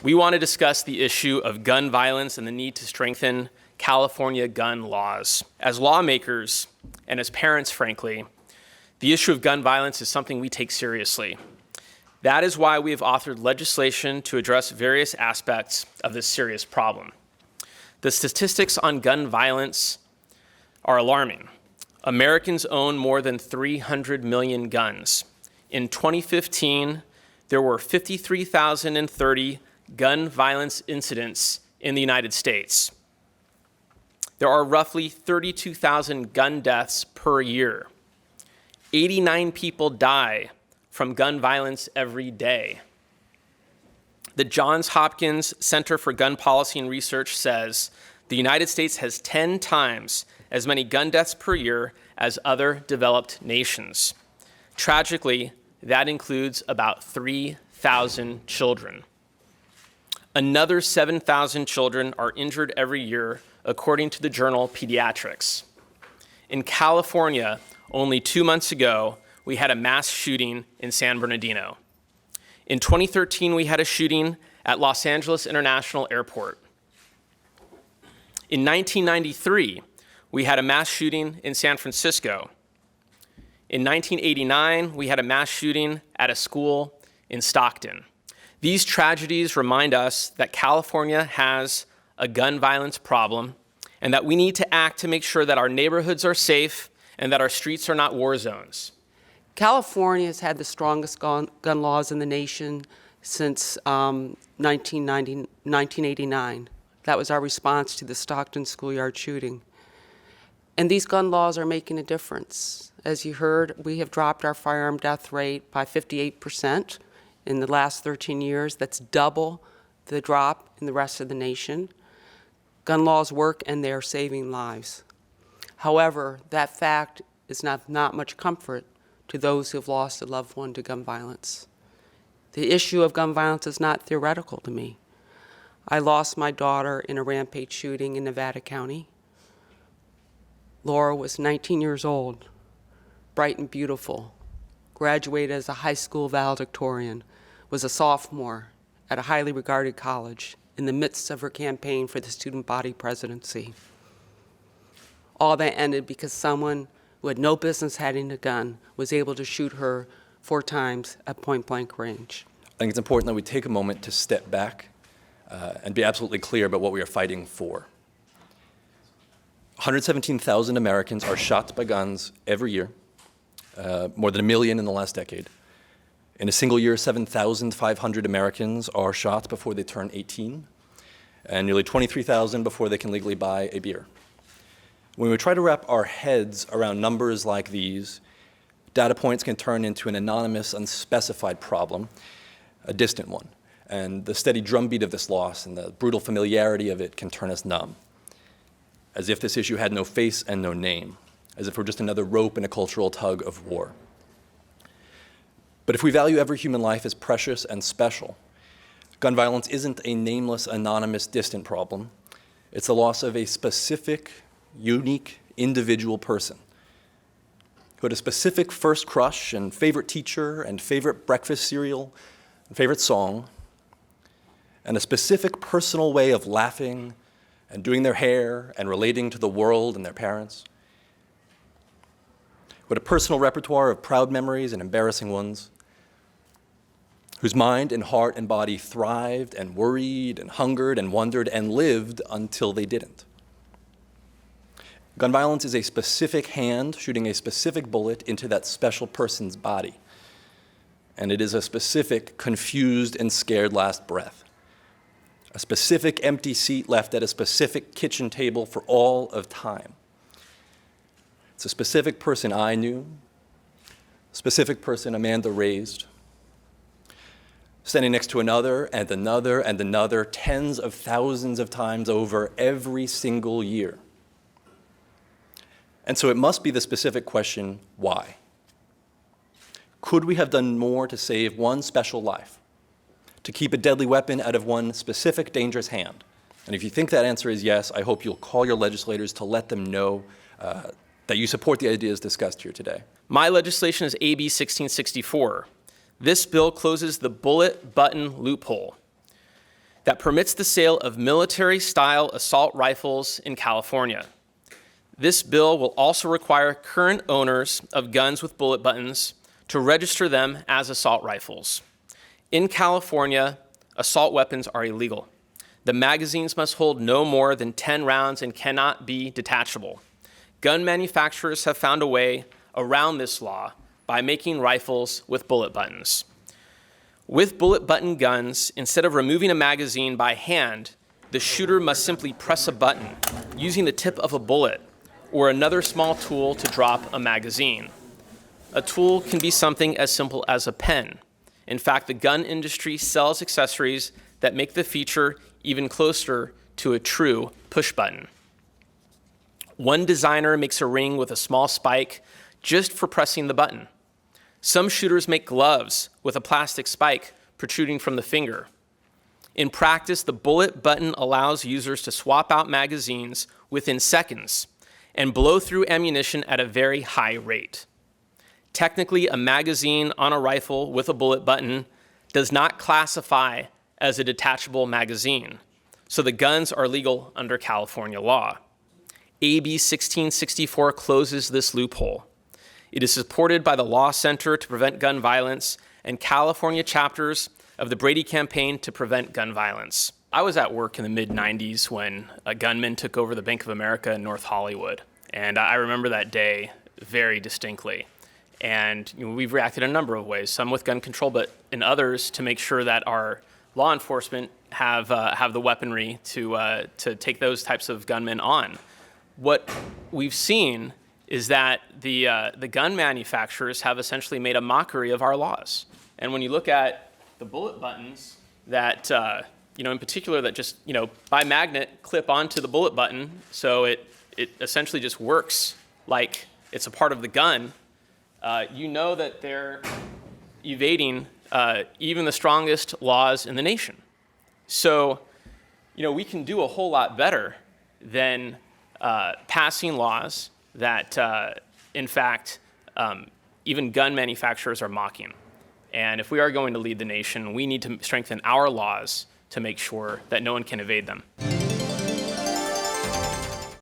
we want to discuss the issue of gun violence and the need to strengthen California gun laws. As lawmakers, and as parents, frankly, the issue of gun violence is something we take seriously. That is why we have authored legislation to address various aspects of this serious problem. The statistics on gun violence are alarming. Americans own more than 300 million guns. In 2015, there were 53,030 gun violence incidents in the United States. There are roughly 32,000 gun deaths per year. 89 people die from gun violence every day. The Johns Hopkins Center for Gun Policy and Research says the United States has 10 times as many gun deaths per year as other developed nations. Tragically, that includes about 3,000 children. Another 7,000 children are injured every year, according to the journal Pediatrics. In California, only 2 months ago, we had a mass shooting in San Bernardino. In 2013, we had a shooting at Los Angeles International Airport. In 1993, we had a mass shooting in San Francisco. In 1989, we had a mass shooting at a school in Stockton. These tragedies remind us that California has a gun violence problem and that we need to act to make sure that our neighborhoods are safe and that our streets are not war zones. California has had the strongest gun laws in the nation since 1989. That was our response to the Stockton schoolyard shooting. And these gun laws are making a difference. As you heard, we have dropped our firearm death rate by 58% in the last 13 years. That's double the drop in the rest of the nation. Gun laws work and they are saving lives. However, that fact is not much comfort to those who have lost a loved one to gun violence. The issue of gun violence is not theoretical to me. I lost my daughter in a rampage shooting in Nevada County. Laura was 19 years old, bright and beautiful, graduated as a high school valedictorian, was a sophomore at a highly regarded college in the midst of her campaign for the student body presidency. All that ended because someone who had no business having a gun was able to shoot her 4 times at point-blank range. I think it's important that we take a moment to step back and be absolutely clear about what we are fighting for. 117,000 Americans are shot by guns every year, more than 1 million in the last decade. In a single year, 7,500 Americans are shot before they turn 18, and nearly 23,000 before they can legally buy a beer. When we try to wrap our heads around numbers like these, data points can turn into an anonymous, unspecified problem, a distant one. And the steady drumbeat of this loss and the brutal familiarity of it can turn us numb, as if this issue had no face and no name, as if we're just another rope in a cultural tug of war. But if we value every human life as precious and special, gun violence isn't a nameless, anonymous, distant problem. It's the loss of a specific, unique, individual person who had a specific first crush and favorite teacher and favorite breakfast cereal and favorite song, and a specific personal way of laughing and doing their hair and relating to the world and their parents, with a personal repertoire of proud memories and embarrassing ones, whose mind and heart and body thrived and worried and hungered and wondered and lived until they didn't. Gun violence is a specific hand shooting a specific bullet into that special person's body. And it is a specific confused and scared last breath. A specific empty seat left at a specific kitchen table for all of time. It's a specific person I knew, a specific person Amanda raised, standing next to another and another and another tens of thousands of times over every single year. And so it must be the specific question, why? Could we have done more to save one special life, to keep a deadly weapon out of one specific dangerous hand? And if you think that answer is yes, I hope you'll call your legislators to let them know that you support the ideas discussed here today. My legislation is AB 1664. This bill closes the bullet button loophole. that permits the sale of military-style assault rifles in California. This bill will also require current owners of guns with bullet buttons to register them as assault rifles. In California, assault weapons are illegal. The magazines must hold no more than 10 rounds and cannot be detachable. Gun manufacturers have found a way around this law by making rifles with bullet buttons. With bullet button guns, instead of removing a magazine by hand, the shooter must simply press a button using the tip of a bullet or another small tool to drop a magazine. A tool can be something as simple as a pen. In fact, the gun industry sells accessories that make the feature even closer to a true push button. One designer makes a ring with a small spike just for pressing the button. Some shooters make gloves with a plastic spike protruding from the finger. In practice, the bullet button allows users to swap out magazines within seconds and blow through ammunition at a very high rate. Technically, a magazine on a rifle with a bullet button does not classify as a detachable magazine, so the guns are legal under California law. AB 1664 closes this loophole. It is supported by the Law Center to Prevent Gun Violence and California chapters of the Brady Campaign to Prevent Gun Violence. I was at work in the mid-90s when a gunman took over the Bank of America in North Hollywood, and I remember that day very distinctly. And we've reacted in a number of ways, some with gun control, but in others to make sure that our law enforcement have the weaponry to take those types of gunmen on. What we've seen is that the gun manufacturers have essentially made a mockery of our laws. And when you look at the bullet buttons that, in particular, that just, by magnet clip onto the bullet button, so it essentially just works like it's a part of the gun, you know that they're evading even the strongest laws in the nation. So, we can do a whole lot better than passing laws that, in fact, even gun manufacturers are mocking. And if we are going to lead the nation, we need to strengthen our laws to make sure that no one can evade them.